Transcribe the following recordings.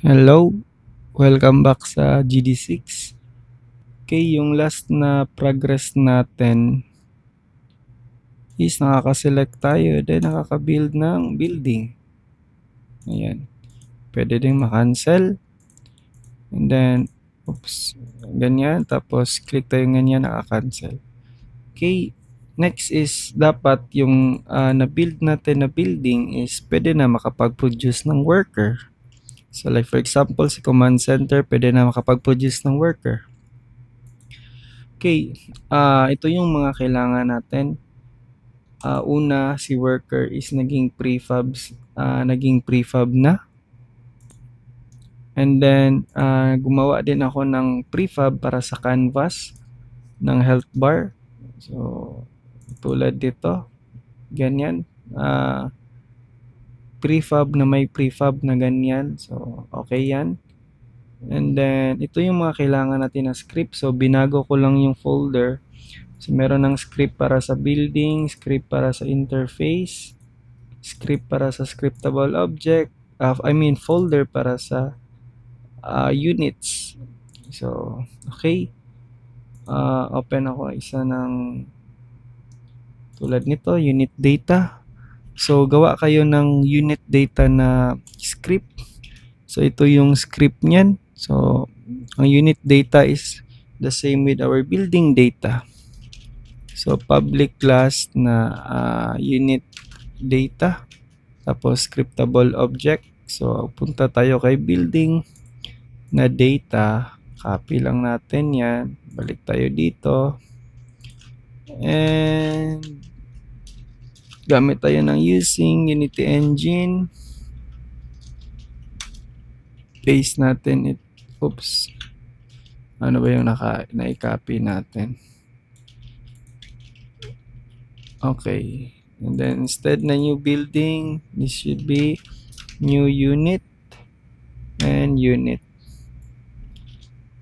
Hello, welcome back sa GD6. Okay, yung last na progress natin is nakaka-select tayo, then nakaka-build ng building. Ayan. Pwede din ma-cancel. And then, ganyan. Tapos, click tayo ganyan, nakaka-cancel. Okay, next is dapat yung na-build natin na building is pwede na makapag-produce ng worker. So, like for example, si command center, pwede na makapag-produce ng worker. Okay, ito yung mga kailangan natin. Una, si worker is naging prefab na. And then, gumawa din ako ng prefab para sa canvas ng health bar. So, tulad dito, ganyan. Prefab na may prefab na ganyan. So, okay yan. And then, ito yung mga kailangan natin na script. So, binago ko lang yung folder. So, meron ng script para sa building, script para sa interface, script para sa scriptable object, folder para sa units. So, okay. Open ako isa ng tulad nito, unit data. So, gawa kayo ng unit data na script. So, ito yung script niyan. So, ang unit data is the same with our building data. So, public class na unit data. Tapos, scriptable object. So, punta tayo kay building na data. Copy lang natin yan. Balik tayo dito. And, gamit tayo ng using Unity Engine. Paste natin it. Oops. Ano ba yung na-copy natin? Okay. And then instead na new building, this should be new unit and unit.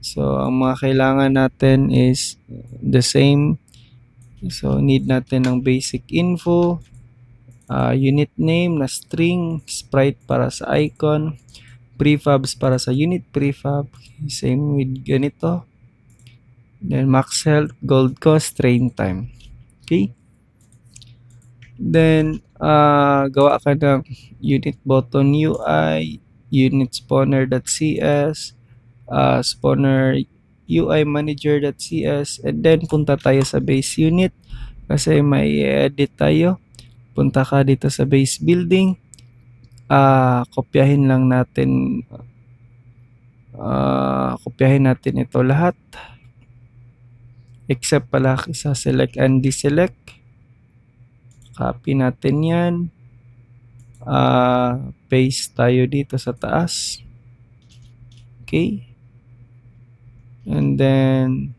So, ang mga kailangan natin is the same. So, need natin ng basic info, unit name na string, sprite para sa icon, prefabs para sa unit prefab, same with ganito. Then max health, gold cost, train time. Okay? Then, gawa ka ng unit button UI, unit spawner.cs, spawner UI manager.cs, and then punta tayo sa base unit kasi may edit tayo. Punta ka dito sa base building, kopyahin lang natin ito lahat except pala sa select and deselect. Copy natin yan, paste tayo dito sa taas. Okay, and then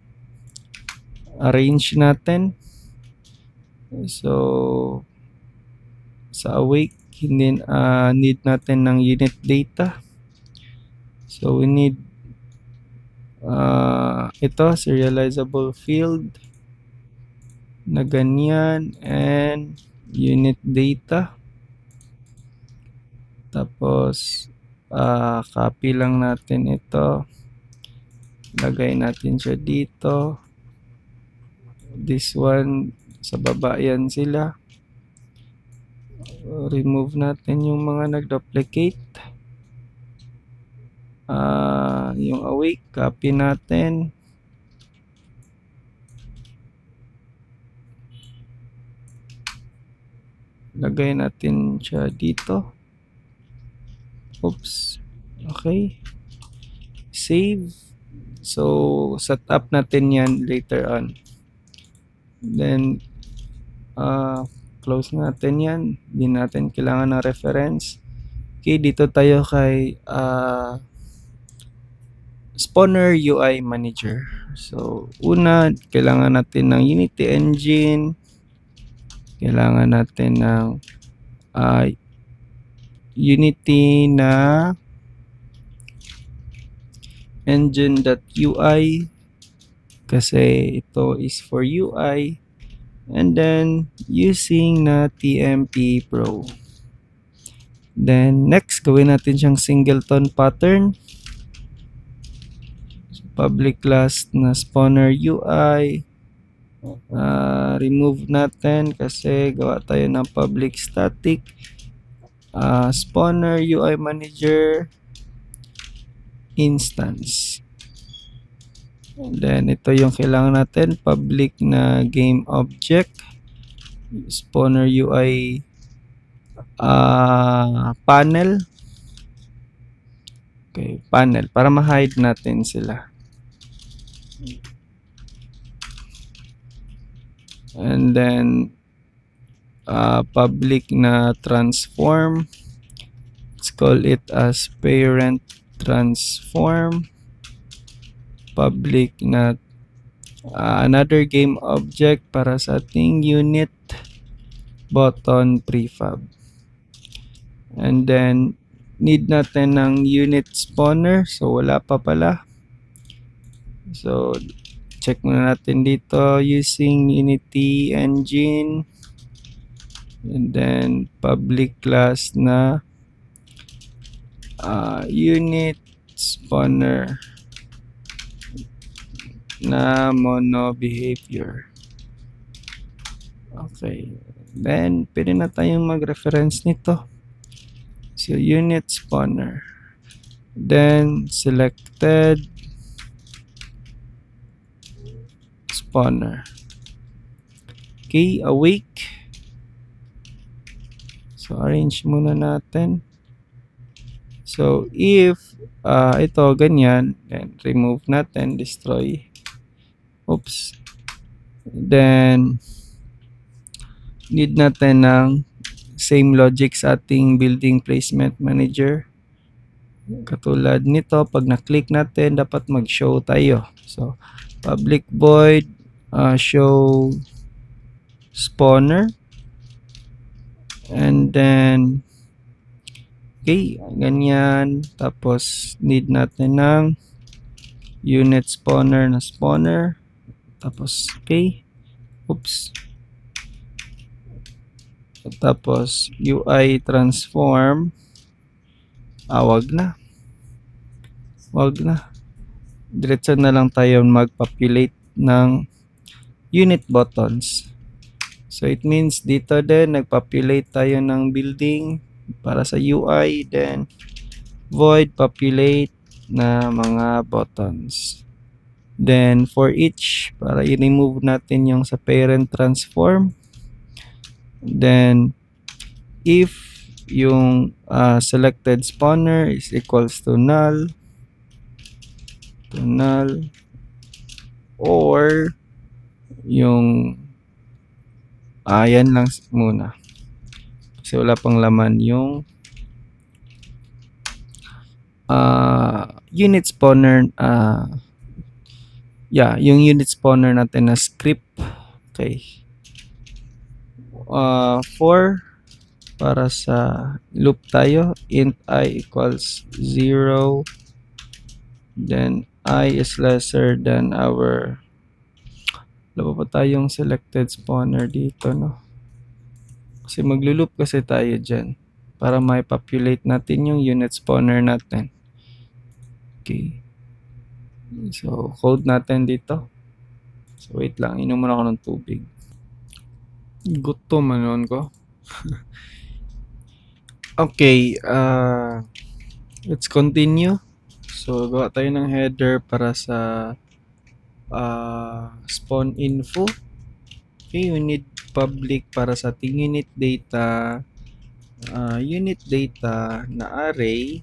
arrange natin. So, sa awake, hindi need natin ng unit data. So, we need ito, serializable field na ganyan and unit data. Tapos, copy lang natin ito. Lagay natin siya dito. This one, sa baba yan sila. Remove natin yung mga nag-duplicate. Yung awake, copy natin. Lagay natin siya dito. Oops. Okay. Save. So, set up natin yan later on. Then, close natin yan. Hindi natin kailangan ng reference. Okay, dito tayo kay spawner UI manager. So, una, kailangan natin ng Unity Engine. Kailangan natin ng Unity na engine.ui kasi ito is for UI, and then using na TMP Pro. Then next, gawin natin siyang singleton pattern. So, public class na spawner UI. Remove natin kasi gawa tayo ng public static. Spawner UI manager instance. And then ito yung kailangan natin, public na game object, spawner UI panel. Okay, panel para ma-hide natin sila. And then public na transform, let's call it as parent transform. Public na another game object para sa ating unit button prefab. And then need natin ng unit spawner, so wala pa pala. So check muna natin dito using Unity engine. And then public class na unit spawner na mono behavior. Okay, then pwede na tayong mag-reference nito. So unit spawner, then selected spawner. Okay, awake. So arrange muna natin. So if ito ganyan, then remove natin, destroy. Oops. Then need natin ng same logic sa ating building placement manager. Katulad nito, pag na-click natin, dapat mag-show tayo. So public void show spawner, and then okay, ganyan. Tapos need natin ng unit spawner na spawner. Tapos okay, oops. Tapos UI transform, wag na, diretso na lang tayo mag-populate ng unit buttons. So it means dito din nag-populate tayo ng building para sa UI, then void populate na mga buttons. Then for each, para i-remove natin yung sa parent transform, then if yung selected spawner is equals to null, or yung yan lang muna kasi wala pang laman yung unit spawner, yung unit spawner natin na script. Okay, for para sa loop tayo, int I equals 0, then I is lesser than our, wala pa tayong selected spawner dito, no? Kasi maglo-loop kasi tayo dyan para may populate natin yung unit spawner natin. Okay, so code natin dito. So wait lang, inom muna ako ng tubig, gutom manon ko. Okay, let's continue. So gawa tayo ng header para sa spawn info. Okay, you need public para sa ating unit data na array.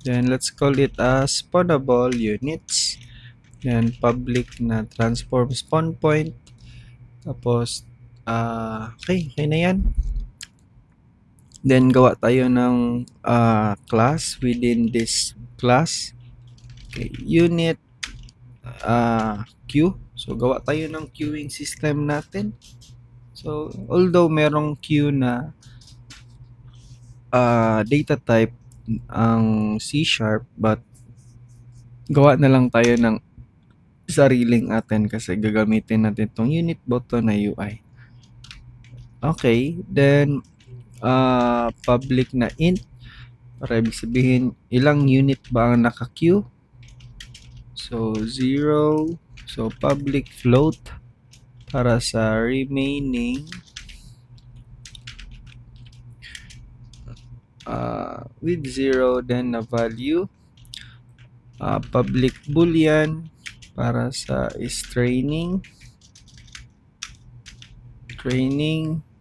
Then let's call it as spawnable units. Then public na transform spawn point. Tapos okay na yan. Then gawa tayo ng class within this class. Okay, unit queue. So gawa tayo ng queuing system natin. So although merong queue na data type ang C#, but gawa na lang tayo ng sariling atin kasi gagamitin natin itong unit button na UI. Okay, then public na int, Para ibig sabihin, ilang unit ba ang naka-queue? So, 0. So, public float para sa remaining with 0 then na value. Public boolean para sa is training.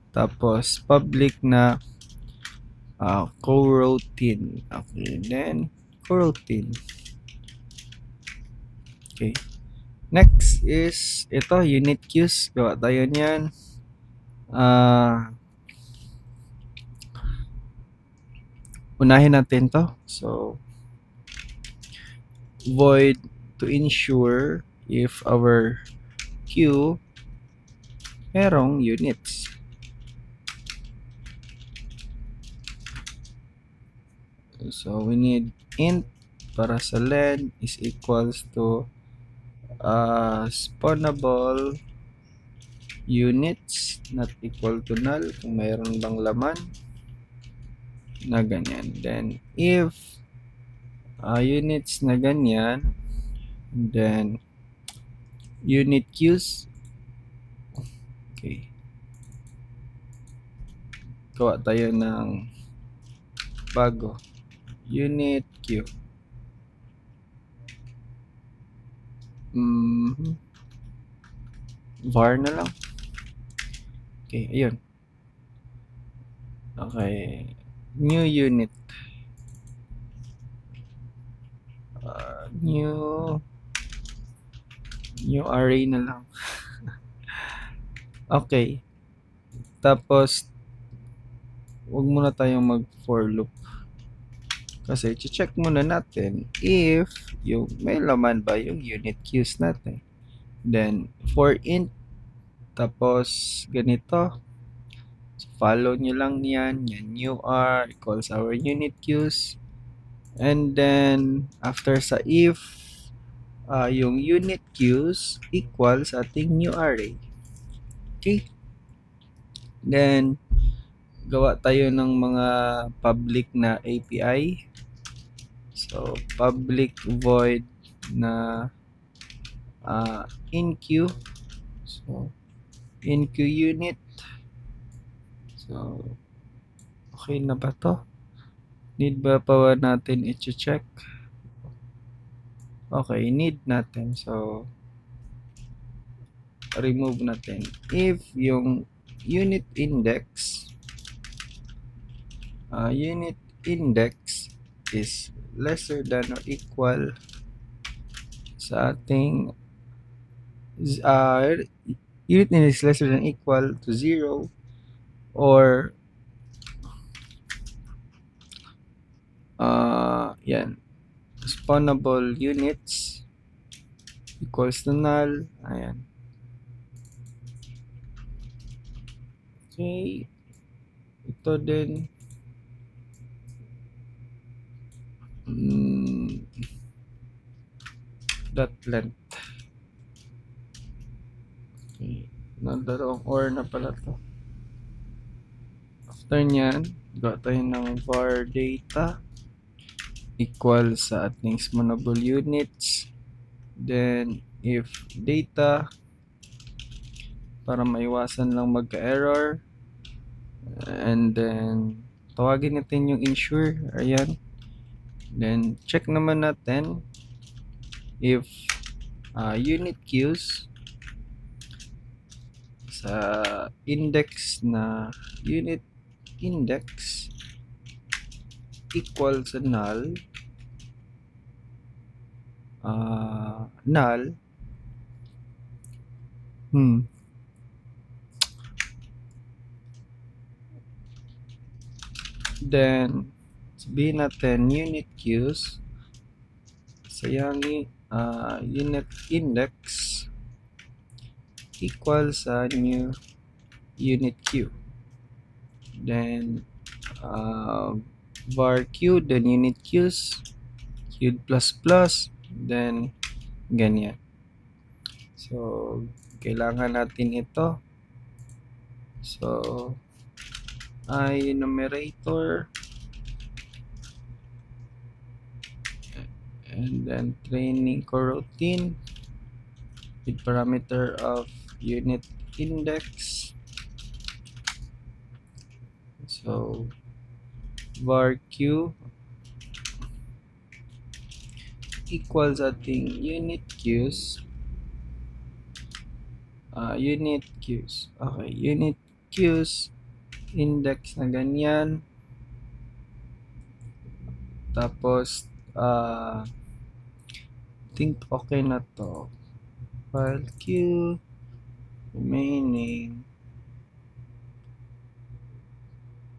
Tapos public na coroutine. Okay, then coroutine. Okay. Next is ito, unit queues. Gawa tayo niyan. Unahin natin to. So, void to ensure if our queue merong units. So, we need int para sa len is equals to spawnable units not equal to null kung mayroon bang laman na ganyan. Then, if units na ganyan, then unit queues. Okay. Gawa tayo ng bago. Unit queue. Var na lang. Okay, ayun. Okay. New unit. New array na lang. Okay. Tapos, wag muna tayong mag for loop. Kasi, check muna natin if yung may laman ba yung unit queues natin. Then, for int, tapos, ganito. So, follow nyo lang yan. Yan, new r equals our unit queues. And then, after sa if, yung unit queues equals ating new array. Okay? Then, gawa tayo ng mga public na API. So, public void na enqueue. So, enqueue unit. So, okay na ba to? Need ba pa natin i-check? Okay, need natin. So, remove natin. If yung unit index is lesser than or equal sa ating unit index lesser than or equal to 0 or yan, spawnable units equals to null. Ayan. Okay. Ito din. Dot length. Okay. Dalawang or na pala to. After nyan, gawa tayo ng var data equal sa ating spawnable units. Then, if data, para maiwasan lang magka-error. And then, tawagin natin yung ensure. Ayan. Then, check naman natin if unit queues sa index na unit index equal sa null. Then, sabihin natin unit queues sa yung unit index equal sa new unit queue. Then, var queue, then unit queues, queued plus plus, then ganyan. So, kailangan natin ito. So, enumerator and then training coroutine with parameter of unit index. So var q equals ating unit queues. Okay, unit queues index na ganyan. Tapos think okay na to. File queue remaining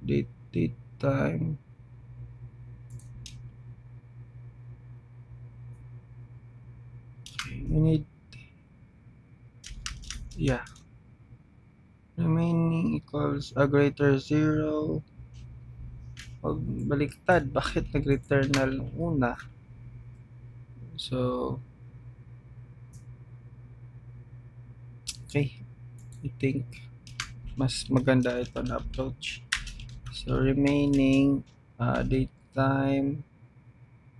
date time. We need remaining equals greater 0. Pag baliktad, bakit nag-return na lang una? So okay, I think mas maganda ito na approach. So remaining date time,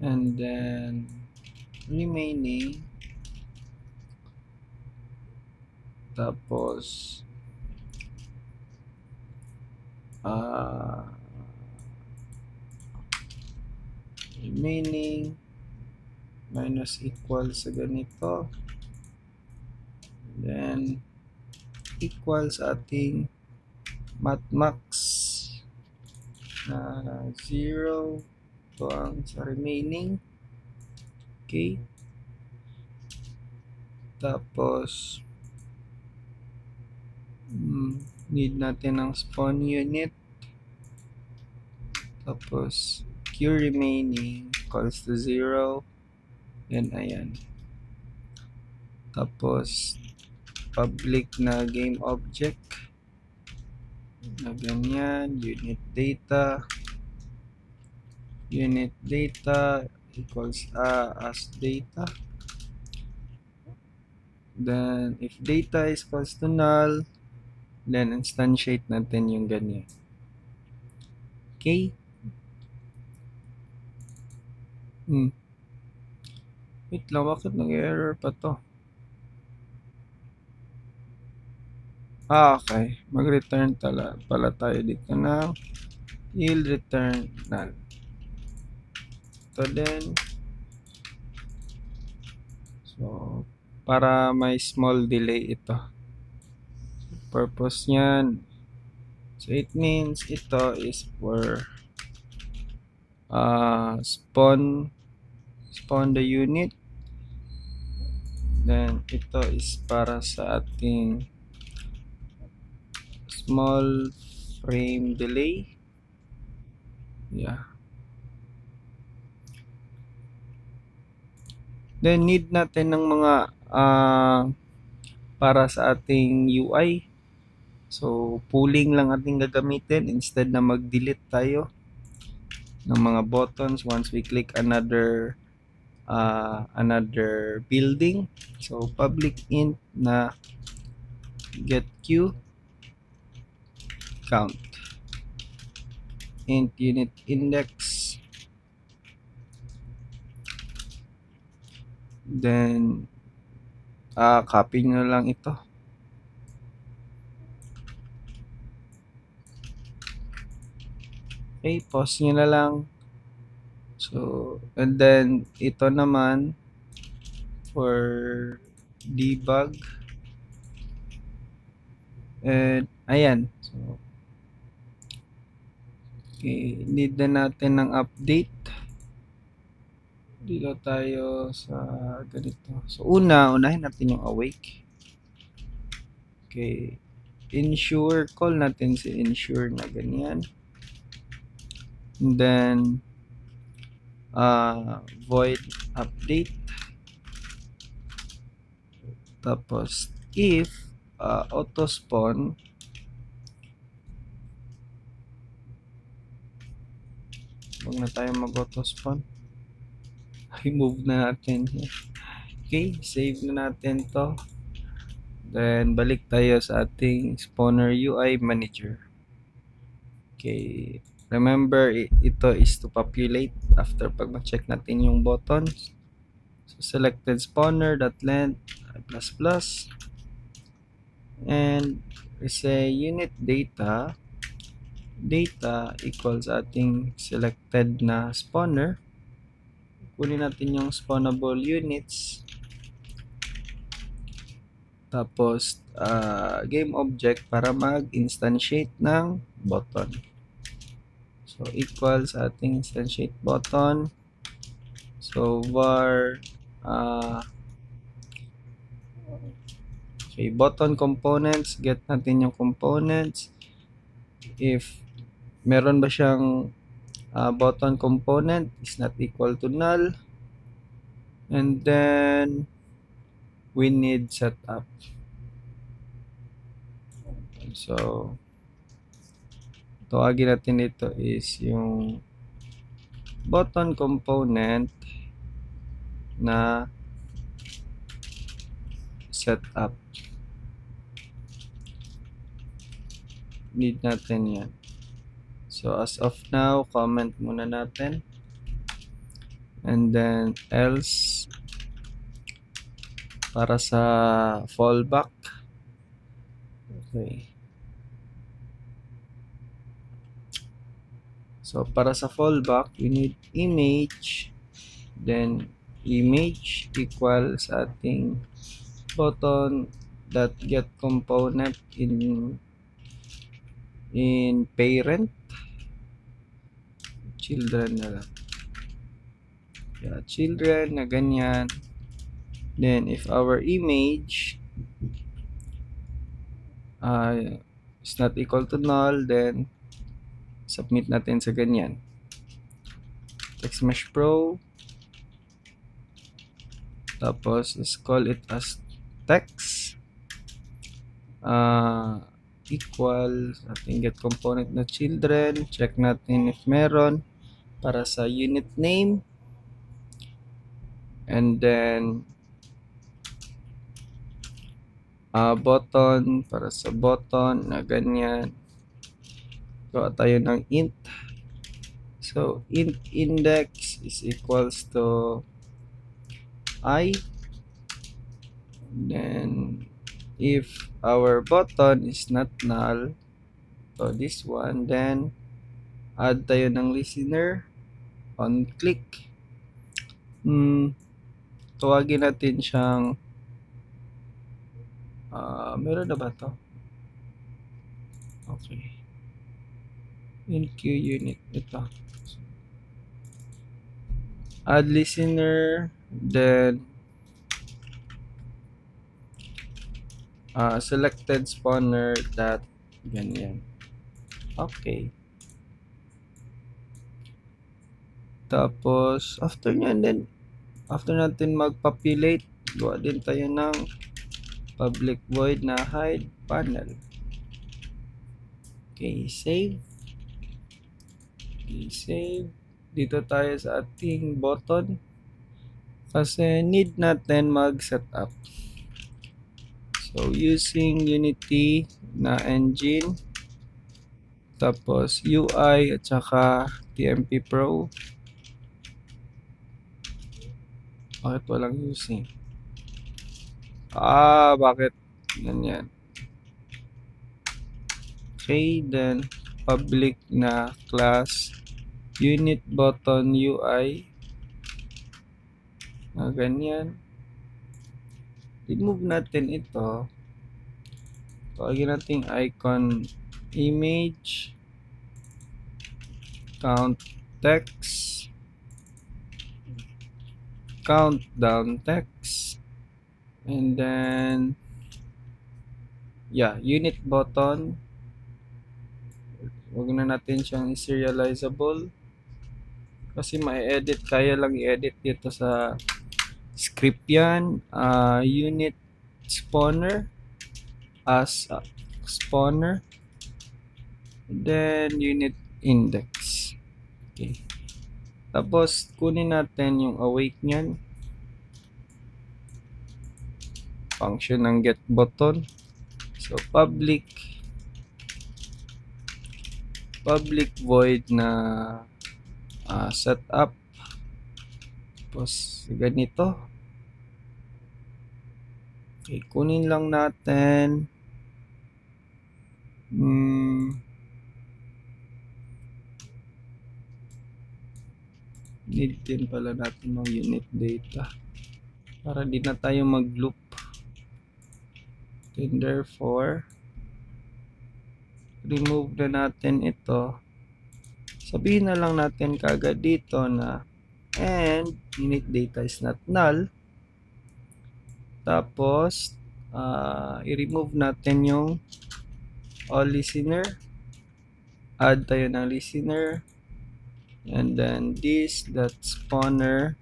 and then remaining, tapos remaining minus equal sa ganito, then equals ating mathmax na 0 ito ang sa remaining. Okay, tapos need natin ng spawn unit, tapos q remaining equals to 0, then ayan, tapos public na game object na ganyan, unit data equals as data, then if data is equals to null, then instantiate natin yung ganyan. Okay, wait lang, bakit nag-error pa to? Okay, mag-return pala tayo dito ng yield return null. Ito din. So para may small delay ito. Purpose niyan, so it means ito is for spawn the unit, then ito is para sa ating small frame delay. Then need natin ng mga para sa ating UI. So pooling lang ating gagamitin instead na mag-delete tayo ng mga buttons once we click another building. So public int na get q count, int unit index, then copy nyo lang ito. Okay, pause nyo na lang. So and then ito naman for debug, and ayan, so okay, need na natin ng update. Dito tayo sa ganito. So unahin natin yung awake. Okay, ensure, call natin si ensure na ganyan, and then void update, tapos if auto spawn, huwag na tayo mag auto spawn, remove na natin. Okay, save na natin to, then balik tayo sa ating spawner UI manager. Okay, remember ito is to populate after pag ma-check natin yung buttons. So selected spawner.length plus plus, and we say unit data equals ating selected na spawner. Kunin natin yung spawnable units. Tapos, game object para mag-instantiate ng button. So, equals ating instantiate button. So, var okay, button components. Get natin yung components. If meron ba siyang button component is not equal to null. And then, we need setup. So, tawagin natin ito is yung button component na setup. Need natin yan. So, as of now, comment muna natin. And then, else, para sa fallback. Okay. So, para sa fallback, we need image. Then, image equals ating button that get component in parent. Children na lang. Yeah, children na ganyan. Then, if our image is not equal to null, then submit natin sa ganyan. TextMesh Pro. Tapos, let's call it as text. Equal ating get component na children. Check natin if meron para sa unit name. And then, button para sa button na ganyan. Gawa tayo ng int. So, int index is equals to I. Then, if our button is not null, so this one, then add tayo ng listener on click. Tawagin natin siyang meron na ba to? Okay. NQ unit. Ito. Add listener, then selected spawner that ganyan. Okay. Tapos, after nyan, then after natin mag-populate, gawa din tayo ng public void na hide panel. Okay, save. Okay, save. Dito tayo sa ating button kasi need natin mag-setup. So, using Unity na engine, tapos UI at saka TMP Pro. Bakit walang using? Bakit ganyan? Okay, then public na class unit button UI na ganyan. Remove natin ito. Tawagin natin icon image count text countdown text, and then unit button. Huwag na natin siyang serializable kasi ma-edit, kaya lang i-edit dito sa script yan. Unit spawner as spawner, then unit index. Okay. Tapos kunin natin yung await nyan, function ng get button. So public void na setup. Tapos ganito. Okay, kunin lang natin. Need din pala natin ng unit data para di na tayo mag-loop. Then therefore, remove na natin ito. Sabihin na lang natin kagad dito na and unit data is not null. Tapos, i-remove natin yung all listener. Add tayo ng listener. And then this dot spawner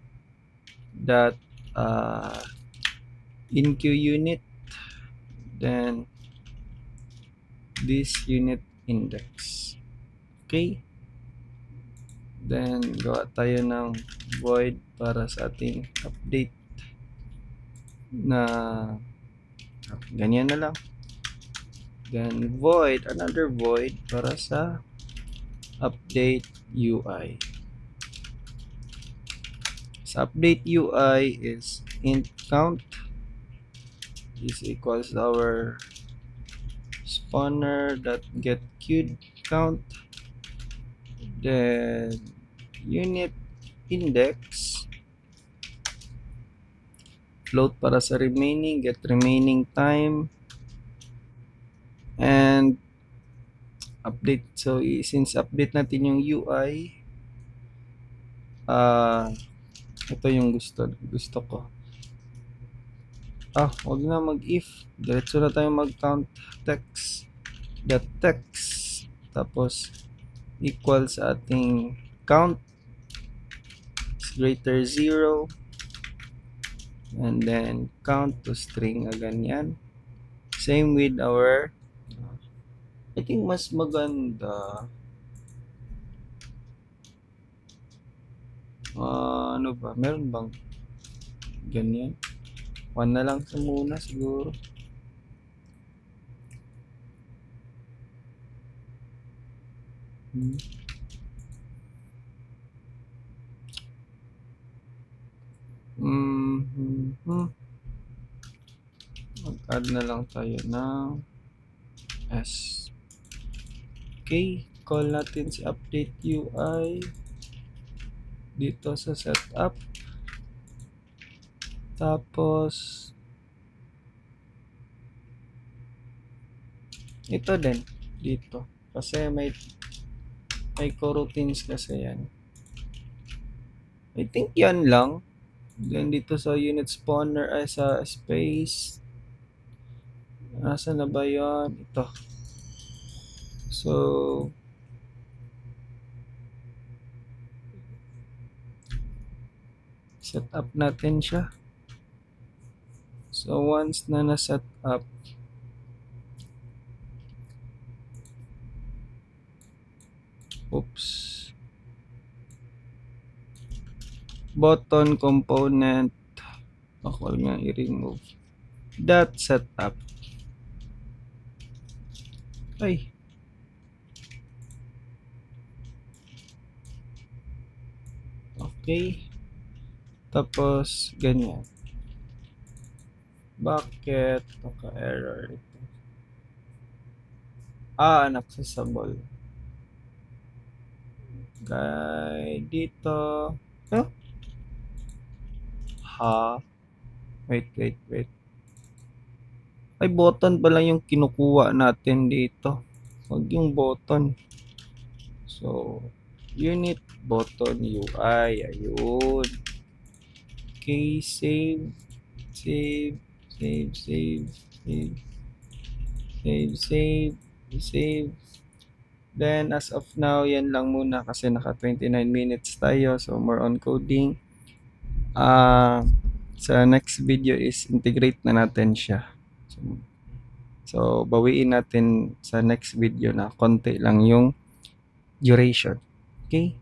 dot enq unit. Then this unit index. Okay. Then gawa tayo ng void para sa ating update na ganyan na lang. Then void, another void para sa update UI. Sa update UI is int count is equals our spawner dot get queued count. Then unit index float para sa remaining, get remaining time, and update. So since update natin yung UI, ito yung gusto ko. Wag na mag-if, diretso na tayo mag-count text dot text, tapos equal sa ating count is greater 0, and then count to string na ganyan. Same with our, I think mas maganda, ano ba, meron bang ganyan? 1 na lang sa muna siguro. Mag-add na lang tayo ng S. Okay, call natin si update UI dito sa setup. Tapos ito din dito kasi may coroutines kasi yan. I think yan lang. Then dito sa unit spawner ay sa space, nasa na ba yan? Ito. So set up natin siya. So once na na-set up, button component, ako nga i-remove that setup. Okay, tapos ganyan. Bakit naka-error ito? Inaccessible. Dito. Wait. Ay, button pala yung kinukuha natin dito. Huwag yung button. So, unit button UI. Ayun. Okay, save. Then, as of now, yan lang muna kasi naka 29 minutes tayo. So, more on coding. Sa next video is integrate na natin siya. So, bawiin natin sa next video na konti lang yung duration. Okay?